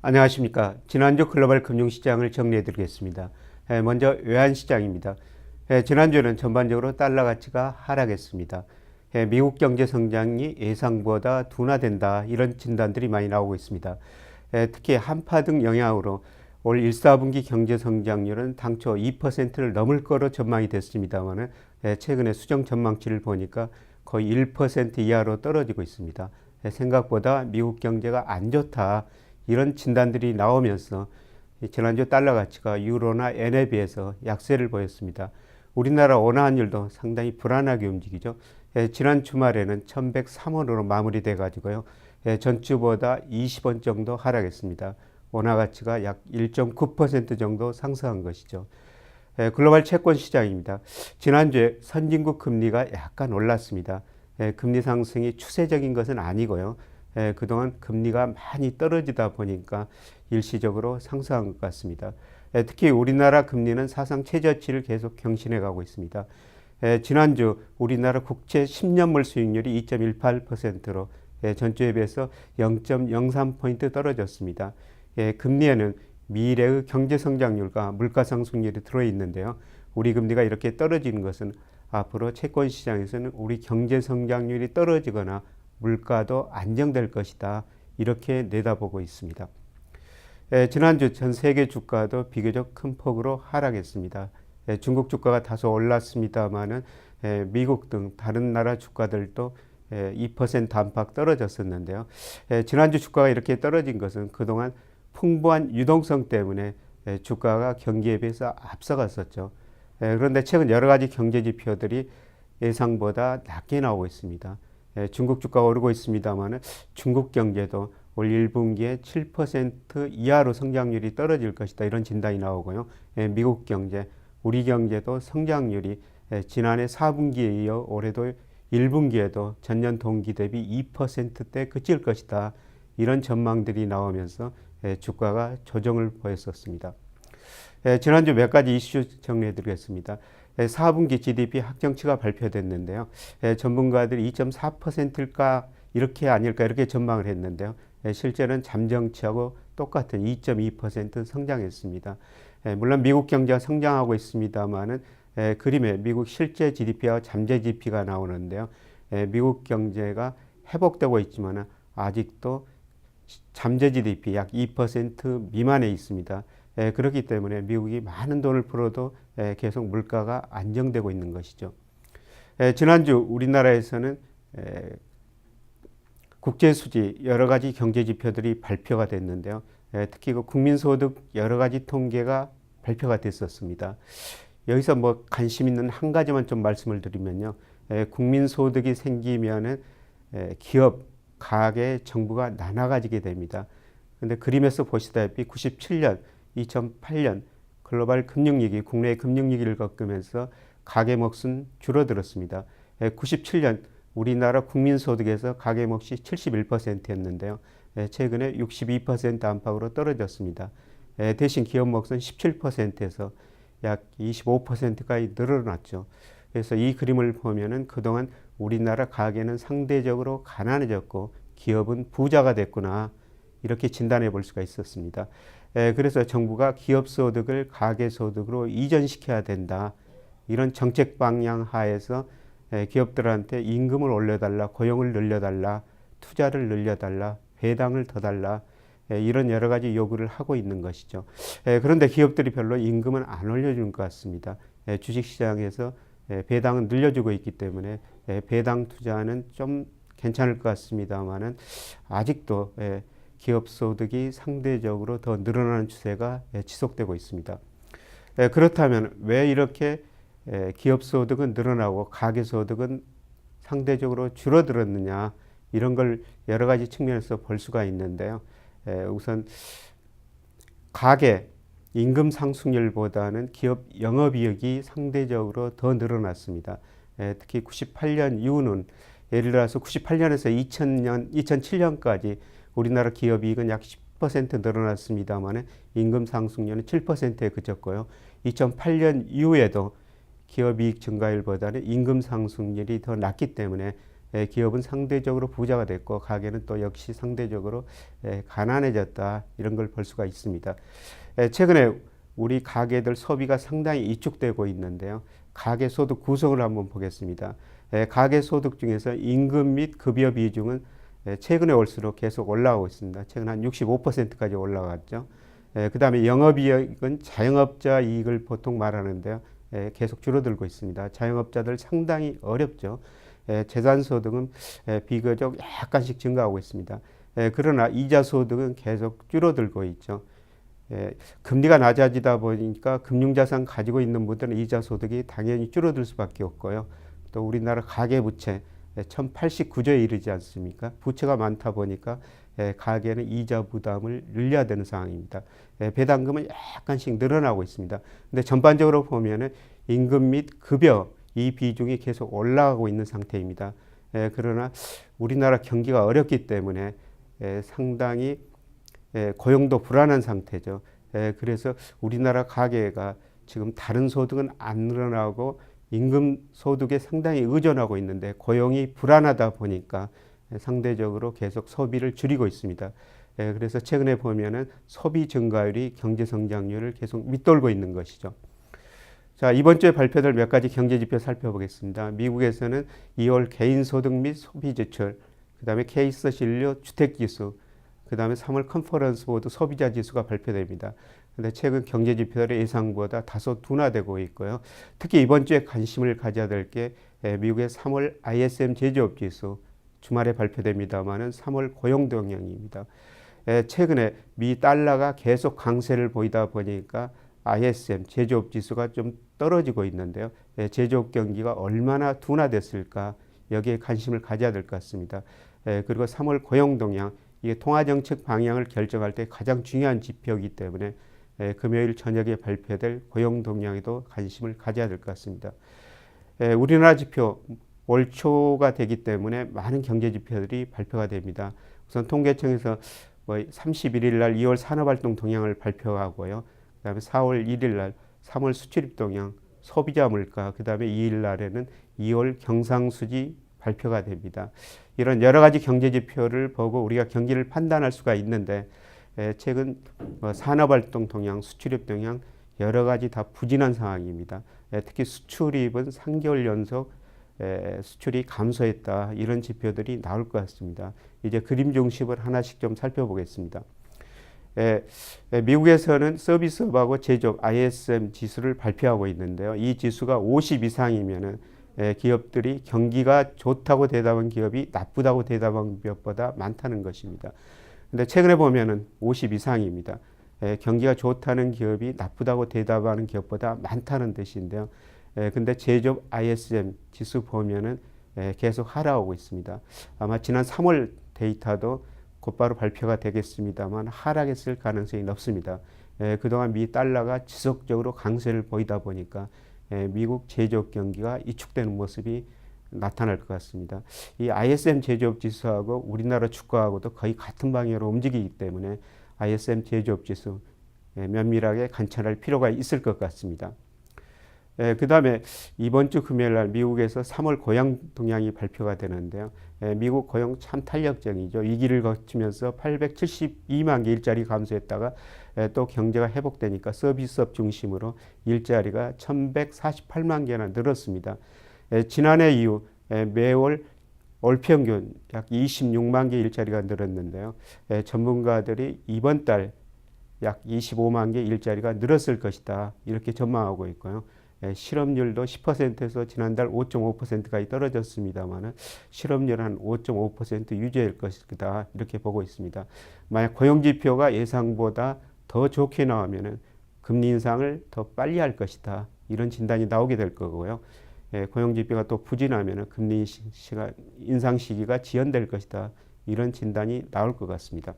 안녕하십니까. 지난주 글로벌 금융시장을 정리해 드리겠습니다. 먼저 외환시장입니다. 지난주는 전반적으로 달러 가치가 하락했습니다. 미국 경제 성장이 예상보다 둔화된다, 이런 진단들이 많이 나오고 있습니다. 특히 한파 등 영향으로 올 1, 4분기 경제 성장률은 당초 2%를 넘을 거로 전망이 됐습니다만 최근에 수정 전망치를 보니까 거의 1% 이하로 떨어지고 있습니다. 생각보다 미국 경제가 안 좋다, 이런 진단들이 나오면서 지난주 달러 가치가 유로나 엔에 비해서 약세를 보였습니다. 우리나라 원화환율도 상당히 불안하게 움직이죠. 지난 주말에는 1103원으로 마무리돼 가지고요. 전주보다 20원 정도 하락했습니다. 원화 가치가 약 1.9% 정도 상승한 것이죠. 글로벌 채권 시장입니다. 지난주에 선진국 금리가 약간 올랐습니다. 금리 상승이 추세적인 것은 아니고요. 그동안 금리가 많이 떨어지다 보니까 일시적으로 상승한 것 같습니다. 특히 우리나라 금리는 사상 최저치를 계속 경신해 가고 있습니다. 지난주 우리나라 국채 10년물 수익률이 2.18%로 전주에 비해서 0.03포인트 떨어졌습니다. 금리에는 미래의 경제 성장률과 물가 상승률이 들어있는데요. 우리 금리가 이렇게 떨어지는 것은 앞으로 채권 시장에서는 우리 경제 성장률이 떨어지거나 물가도 안정될 것이다, 이렇게 내다보고 있습니다. 지난주 전 세계 주가도 비교적 큰 폭으로 하락했습니다. 중국 주가가 다소 올랐습니다만은 미국 등 다른 나라 주가들도 2% 안팎 떨어졌었는데요. 지난주 주가가 이렇게 떨어진 것은 그동안 풍부한 유동성 때문에 주가가 경기에 비해서 앞서갔었죠. 그런데 최근 여러 가지 경제 지표들이 예상보다 낮게 나오고 있습니다. 중국 주가가 오르고 있습니다만 중국 경제도 올 1분기에 7% 이하로 성장률이 떨어질 것이다, 이런 진단이 나오고요. 미국 경제, 우리 경제도 성장률이 지난해 4분기에 이어 올해도 1분기에도 전년 동기 대비 2%대 그칠 것이다, 이런 전망들이 나오면서 주가가 조정을 보였었습니다. 지난주 몇 가지 이슈 정리해 드리겠습니다. 4분기 GDP 확정치가 발표됐는데요. 전문가들이 2.4%일까 이렇게 아닐까 이렇게 전망을 했는데요. 실제는 잠정치하고 똑같은 2.2% 성장했습니다. 물론 미국 경제가 성장하고 있습니다만은 그림에 미국 실제 GDP와 잠재 GDP가 나오는데요. 미국 경제가 회복되고 있지만 아직도 잠재 GDP 약 2% 미만에 있습니다. 그렇기 때문에 미국이 많은 돈을 풀어도 계속 물가가 안정되고 있는 것이죠. 지난주 우리나라에서는 국제수지 여러 가지 경제 지표들이 발표가 됐는데요. 특히 그 국민소득 여러 가지 통계가 발표가 됐었습니다. 여기서 뭐 관심 있는 한 가지만 좀 말씀을 드리면요. 국민소득이 생기면은 기업, 가계, 정부가 나눠가지게 됩니다. 근데 그림에서 보시다시피 97년, 2008년 글로벌 금융위기, 국내 금융위기를 겪으면서 가계 몫은 줄어들었습니다. 97년 우리나라 국민소득에서 가계 몫이 71%였는데요. 최근에 62% 안팎으로 떨어졌습니다. 대신 기업 몫은 17%에서 약 25%까지 늘어났죠. 그래서 이 그림을 보면은 그동안 우리나라 가계는 상대적으로 가난해졌고 기업은 부자가 됐구나, 이렇게 진단해 볼 수가 있었습니다. 그래서 정부가 기업 소득을 가계 소득으로 이전시켜야 된다, 이런 정책 방향 하에서 기업들한테 임금을 올려달라, 고용을 늘려달라, 투자를 늘려달라, 배당을 더 달라, 이런 여러 가지 요구를 하고 있는 것이죠. 그런데 기업들이 별로 임금은 안 올려주는 것 같습니다. 주식시장에서 배당은 늘려주고 있기 때문에 배당 투자는 좀 괜찮을 것 같습니다만은 아직도 기업 소득이 상대적으로 더 늘어나는 추세가 지속되고 있습니다. 그렇다면 왜 이렇게 기업 소득은 늘어나고 가계 소득은 상대적으로 줄어들었느냐, 이런 걸 여러 가지 측면에서 볼 수가 있는데요. 우선 가계 임금 상승률보다는 기업 영업이익이 상대적으로 더 늘어났습니다. 특히 98년 이후는, 예를 들어서 98년에서 2007년까지 우리나라 기업이익은 약 10% 늘어났습니다만 임금 상승률은 7%에 그쳤고요. 2008년 이후에도 기업이익 증가율보다는 임금 상승률이 더 낮기 때문에 기업은 상대적으로 부자가 됐고 가게는 또 역시 상대적으로 가난해졌다, 이런 걸 볼 수가 있습니다. 최근에 우리 가게들 소비가 상당히 위축되고 있는데요. 가계 소득 구성을 한번 보겠습니다. 가계 소득 중에서 임금 및 급여 비중은 최근에 올수록 계속 올라가고 있습니다. 최근 한 65%까지 올라갔죠. 그 다음에 영업이익은 자영업자 이익을 보통 말하는데요. 계속 줄어들고 있습니다. 자영업자들 상당히 어렵죠. 재산소득은 비교적 약간씩 증가하고 있습니다. 그러나 이자소득은 계속 줄어들고 있죠. 금리가 낮아지다 보니까 금융자산 가지고 있는 분들은 이자소득이 당연히 줄어들 수밖에 없고요. 또 우리나라 가계부채 1089조에 이르지 않습니까? 부채가 많다 보니까 가계는 이자 부담을 늘려야 되는 상황입니다. 배당금은 약간씩 늘어나고 있습니다. 근데 전반적으로 보면은 임금 및 급여 이 비중이 계속 올라가고 있는 상태입니다. 그러나 우리나라 경기가 어렵기 때문에 상당히 고용도 불안한 상태죠. 그래서 우리나라 가계가 지금 다른 소득은 안 늘어나고 임금 소득에 상당히 의존하고 있는데 고용이 불안하다 보니까 상대적으로 계속 소비를 줄이고 있습니다. 그래서 최근에 보면은 소비 증가율이 경제 성장률을 계속 밑돌고 있는 것이죠. 자, 이번 주에 발표될 몇 가지 경제 지표 살펴보겠습니다. 미국에서는 2월 개인 소득 및 소비 지출, 그 다음에 케이스 진료 주택 지수, 그 다음에 3월 컨퍼런스 보드 소비자 지수가 발표됩니다. 근데 최근 경제 지표들의 예상보다 다소 둔화되고 있고요. 특히 이번 주에 관심을 가져야 될 게 미국의 3월 ISM 제조업 지수, 주말에 발표됩니다만은 3월 고용 동향입니다. 최근에 미 달러가 계속 강세를 보이다 보니까 ISM 제조업 지수가 좀 떨어지고 있는데요. 제조업 경기가 얼마나 둔화됐을까, 여기에 관심을 가져야 될 것 같습니다. 그리고 3월 고용 동향, 이게 통화정책 방향을 결정할 때 가장 중요한 지표이기 때문에 금요일 저녁에 발표될 고용 동향에도 관심을 가져야 될 것 같습니다. 우리나라 지표 올 초가 되기 때문에 많은 경제 지표들이 발표가 됩니다. 우선 통계청에서 31일 날 2월 산업활동 동향을 발표하고요. 그다음에 4월 1일 날 3월 수출입 동향, 소비자 물가, 그다음에 2일 날에는 2월 경상수지 발표가 됩니다. 이런 여러 가지 경제 지표를 보고 우리가 경기를 판단할 수가 있는데 최근 산업활동 동향, 수출입 동향 여러 가지 다 부진한 상황입니다. 특히 수출입은 3개월 연속 수출이 감소했다, 이런 지표들이 나올 것 같습니다. 이제 그림 중심을 하나씩 좀 살펴보겠습니다. 미국에서는 서비스업하고 제조업 ISM 지수를 발표하고 있는데요. 이 지수가 50 이상이면은 기업들이 경기가 좋다고 대답한 기업이 나쁘다고 대답한 기업보다 많다는 것입니다. 근데 최근에 보면은 50 이상입니다. 경기가 좋다는 기업이 나쁘다고 대답하는 기업보다 많다는 뜻인데요. 근데 제조업 ISM 지수 보면은 계속 하락하고 있습니다. 아마 지난 3월 데이터도 곧바로 발표가 되겠습니다만 하락했을 가능성이 높습니다. 그동안 미 달러가 지속적으로 강세를 보이다 보니까 미국 제조업 경기가 위축되는 모습이 나타날 것 같습니다. 이 ISM 제조업 지수하고 우리나라 주가하고도 거의 같은 방향으로 움직이기 때문에 ISM 제조업 지수 면밀하게 관찰할 필요가 있을 것 같습니다. 그 다음에 이번 주 금요일 날 미국에서 3월 고용 동향이 발표가 되는데요. 미국 고용 참 탄력적이죠. 위기를 거치면서 872만 개 일자리 감소했다가 또 경제가 회복되니까 서비스업 중심으로 일자리가 1148만 개나 늘었습니다. 지난해 이후 매월 올 평균 약 26만 개 일자리가 늘었는데요. 전문가들이 이번 달 약 25만 개 일자리가 늘었을 것이다, 이렇게 전망하고 있고요. 실업률도 10%에서 지난달 5.5%까지 떨어졌습니다만 실업률 한 5.5% 유지할 것이다, 이렇게 보고 있습니다. 만약 고용지표가 예상보다 더 좋게 나오면 금리 인상을 더 빨리 할 것이다, 이런 진단이 나오게 될 거고요. 고용지표가 또 부진하면 금리 인상 시기가 지연될 것이다, 이런 진단이 나올 것 같습니다.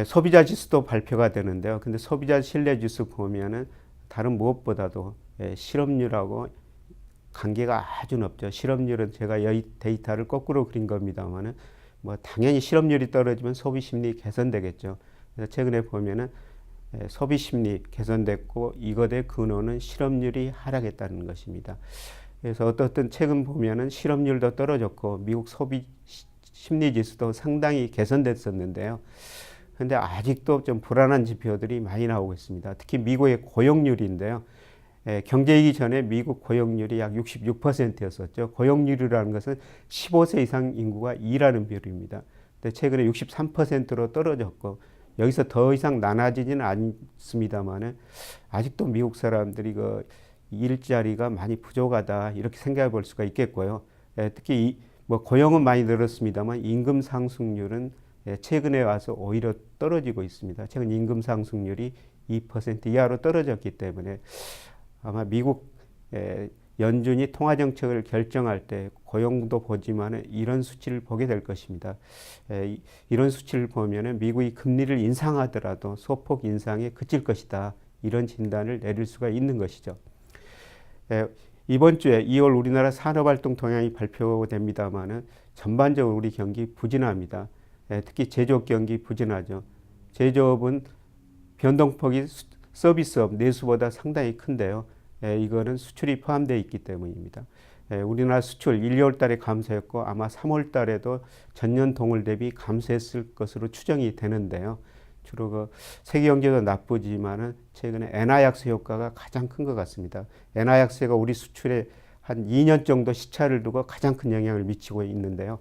소비자 지수도 발표가 되는데요. 근데 소비자 신뢰 지수 보면은 다른 무엇보다도 실업률하고 관계가 아주 높죠. 실업률은 제가 이 데이터를 거꾸로 그린 겁니다만은 당연히 실업률이 떨어지면 소비 심리 개선되겠죠. 그래서 최근에 보면은 소비 심리 개선됐고 이것의 근원은 실업률이 하락했다는 것입니다. 그래서 어떻든 최근 보면은 실업률도 떨어졌고 미국 소비 심리 지수도 상당히 개선됐었는데요. 근데 아직도 좀 불안한 지표들이 많이 나오고 있습니다. 특히 미국의 고용률인데요. 경제위기 전에 미국 고용률이 약 66%였었죠. 고용률이라는 것은 15세 이상 인구가 일하는 비율입니다. 근데 최근에 63%로 떨어졌고 여기서 더 이상 낮아지지는 않습니다만은 아직도 미국 사람들이 그 일자리가 많이 부족하다 이렇게 생각해 볼 수가 있겠고요. 특히 뭐 고용은 많이 늘었습니다만 임금 상승률은 최근에 와서 오히려 떨어지고 있습니다. 최근 임금 상승률이 2% 이하로 떨어졌기 때문에 아마 미국 연준이 통화 정책을 결정할 때 고용도 보지만 이런 수치를 보게 될 것입니다. 이런 수치를 보면 미국이 금리를 인상하더라도 소폭 인상에 그칠 것이다. 이런 진단을 내릴 수가 있는 것이죠. 이번 주에 2월 우리나라 산업활동 동향이 발표됩니다만은 전반적으로 우리 경기 부진합니다. 특히 제조업 경기 부진하죠. 제조업은 변동폭이 서비스업 내수보다 상당히 큰데요. 이거는 수출이 포함되어 있기 때문입니다. 우리나라 수출 1, 2월 달에 감소했고 아마 3월 달에도 전년 동월 대비 감소했을 것으로 추정이 되는데요. 주로 그 세계 경제도 나쁘지만은 최근에 엔화 약세 효과가 가장 큰 것 같습니다. 엔화 약세가 우리 수출에 한 2년 정도 시차를 두고 가장 큰 영향을 미치고 있는데요.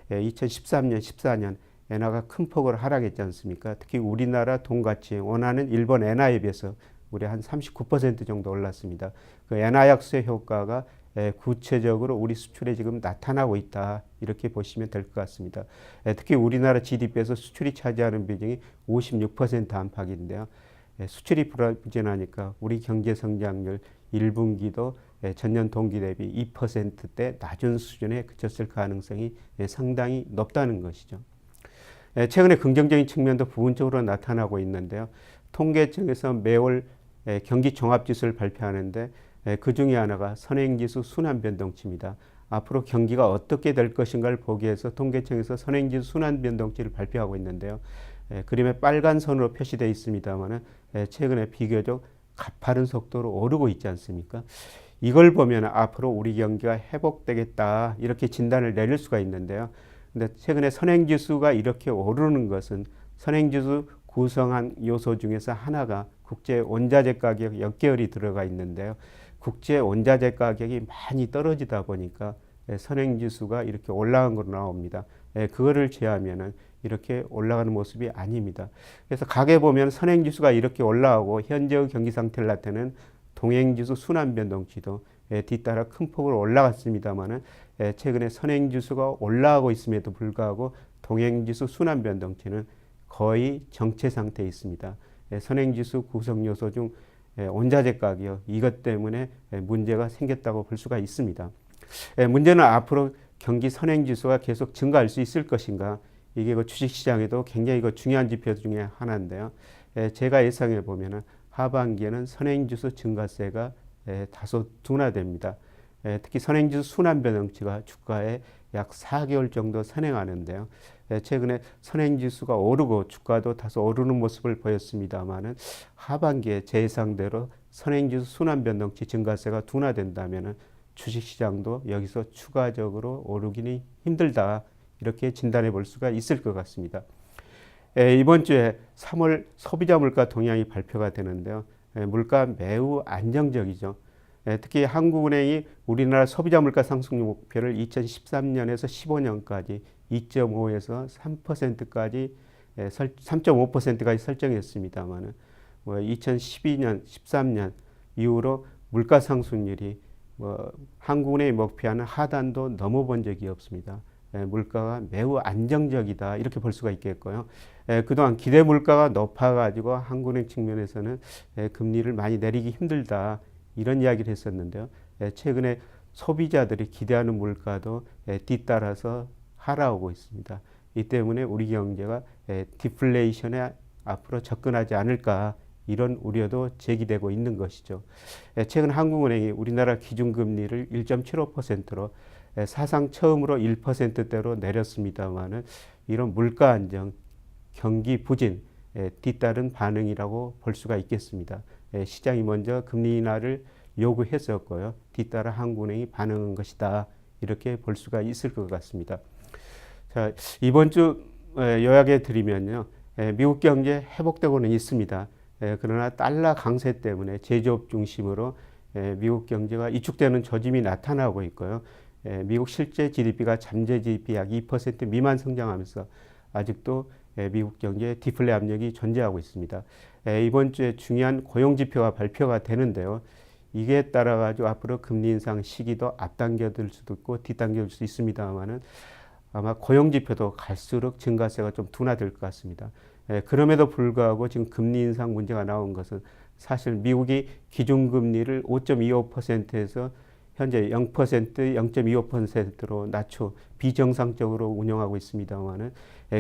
2013년, 14년 엔화가 큰 폭으로 하락했지 않습니까? 특히 우리나라 돈 가치 원화는 일본 엔화에 비해서 우리 한 39% 정도 올랐습니다. 그 엔화 약세 효과가 구체적으로 우리 수출에 지금 나타나고 있다. 이렇게 보시면 될 것 같습니다. 특히 우리나라 GDP에서 수출이 차지하는 비중이 56% 안팎인데요. 수출이 부진하니까 우리 경제 성장률 1분기도 전년 동기 대비 2%대 낮은 수준에 그쳤을 가능성이 상당히 높다는 것이죠. 최근에 긍정적인 측면도 부분적으로 나타나고 있는데요. 통계청에서 매월 경기 종합지수를 발표하는데 그 중에 하나가 선행지수 순환변동치입니다. 앞으로 경기가 어떻게 될 것인가를 보기 위해서 통계청에서 선행지수 순환변동치를 발표하고 있는데요. 그림에 빨간 선으로 표시되어 있습니다만 최근에 비교적 가파른 속도로 오르고 있지 않습니까? 이걸 보면 앞으로 우리 경기가 회복되겠다 이렇게 진단을 내릴 수가 있는데요. 근데 최근에 선행지수가 이렇게 오르는 것은 선행지수 구성한 요소 중에서 하나가 국제 원자재 가격 역계열이 들어가 있는데요. 국제 원자재 가격이 많이 떨어지다 보니까 선행지수가 이렇게 올라간 걸로 나옵니다. 그거를 제하면은 이렇게 올라가는 모습이 아닙니다. 그래서 가게 보면 선행지수가 이렇게 올라가고 현재의 경기 상태를 나타내는 동행지수 순환변동치도 뒤따라 큰 폭으로 올라갔습니다만은 최근에 선행지수가 올라가고 있음에도 불구하고 동행지수 순환변동치는 거의 정체 상태에 있습니다. 선행지수 구성 요소 중 원자재 가격 이것 때문에 문제가 생겼다고 볼 수가 있습니다. 문제는 앞으로 경기 선행지수가 계속 증가할 수 있을 것인가 이게 그 주식시장에도 굉장히 그 중요한 지표 중에 하나인데요. 제가 예상해 보면은 하반기에는 선행지수 증가세가 다소 둔화됩니다. 특히 선행지수 순환변동치가 주가에 약 4개월 정도 선행하는데요. 최근에 선행지수가 오르고 주가도 다소 오르는 모습을 보였습니다만은 하반기에 제 예상대로 선행지수 순환변동치 증가세가 둔화된다면은 주식시장도 여기서 추가적으로 오르기는 힘들다 이렇게 진단해 볼 수가 있을 것 같습니다. 이번 주에 3월 소비자 물가 동향이 발표가 되는데요. 물가 매우 안정적이죠. 특히 한국은행이 우리나라 소비자 물가 상승 목표를 2013년에서 15년까지 2.5에서 3%까지 3.5%까지 설정했습니다만은 2012년, 13년 이후로 물가 상승률이 한국은행이 목표하는 하단도 넘어본 적이 없습니다. 물가가 매우 안정적이다 이렇게 볼 수가 있겠고요. 그동안 기대 물가가 높아가지고 한국은행 측면에서는 금리를 많이 내리기 힘들다 이런 이야기를 했었는데요. 최근에 소비자들이 기대하는 물가도 뒤따라서 하락하고 있습니다. 이 때문에 우리 경제가 디플레이션에 앞으로 접근하지 않을까 이런 우려도 제기되고 있는 것이죠. 최근 한국은행이 우리나라 기준금리를 1.75%로 사상 처음으로 1%대로 내렸습니다만은 이런 물가 안정, 경기 부진 뒤따른 반응이라고 볼 수가 있겠습니다. 시장이 먼저 금리 인하를 요구했었고요. 뒤따라 한국은행이 반응한 것이다. 이렇게 볼 수가 있을 것 같습니다. 자, 이번 주 요약해 드리면요. 미국 경제 회복되고는 있습니다. 그러나 달러 강세 때문에 제조업 중심으로 미국 경제가 위축되는 조짐이 나타나고 있고요. 미국 실제 GDP가 잠재 GDP 약 2% 미만 성장하면서 아직도 미국 경제에 디플레 압력이 존재하고 있습니다. 이번 주에 중요한 고용 지표가 발표가 되는데요. 이게 따라 가지고 앞으로 금리 인상 시기도 앞당겨질 수도 있고 뒤당겨질 수 있습니다만은 아마 고용 지표도 갈수록 증가세가 좀 둔화될 것 같습니다. 그럼에도 불구하고 지금 금리 인상 문제가 나온 것은 사실 미국이 기준금리를 5.25%에서 현재 0%, 0.25%로 낮춰 비정상적으로 운영하고 있습니다만은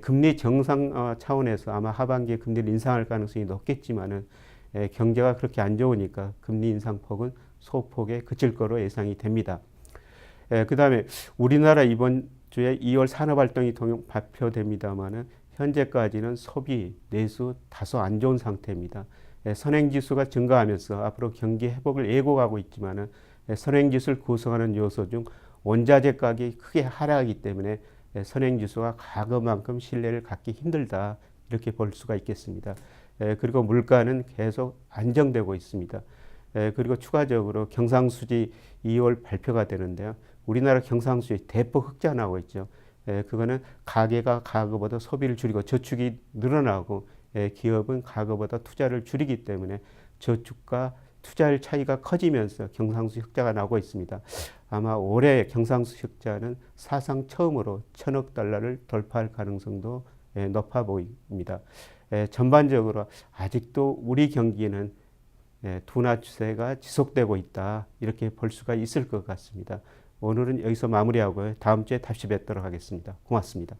금리 정상 차원에서 아마 하반기에 금리를 인상할 가능성이 높겠지만은 경제가 그렇게 안 좋으니까 금리 인상폭은 소폭에 그칠 거로 예상이 됩니다. 그 다음에 우리나라 이번 주에 2월 산업활동이 발표됩니다만은 현재까지는 소비, 내수 다소 안 좋은 상태입니다. 선행지수가 증가하면서 앞으로 경기 회복을 예고하고 있지만은 선행지수를 구성하는 요소 중 원자재 가격이 크게 하락하기 때문에 선행지수가 과거만큼 신뢰를 갖기 힘들다 이렇게 볼 수가 있겠습니다. 그리고 물가는 계속 안정되고 있습니다. 그리고 추가적으로 경상수지 2월 발표가 되는데요. 우리나라 경상수지 대폭 흑자나고 있죠. 그거는 가계가 과거보다 소비를 줄이고 저축이 늘어나고 기업은 과거보다 투자를 줄이기 때문에 저축과 투자율 차이가 커지면서 경상수지 흑자가 나고 있습니다. 아마 올해 경상수지 흑자는 사상 처음으로 1,000억 달러를 돌파할 가능성도 높아 보입니다. 전반적으로 아직도 우리 경기는 둔화 추세가 지속되고 있다. 이렇게 볼 수가 있을 것 같습니다. 오늘은 여기서 마무리하고요. 다음 주에 다시 뵙도록 하겠습니다. 고맙습니다.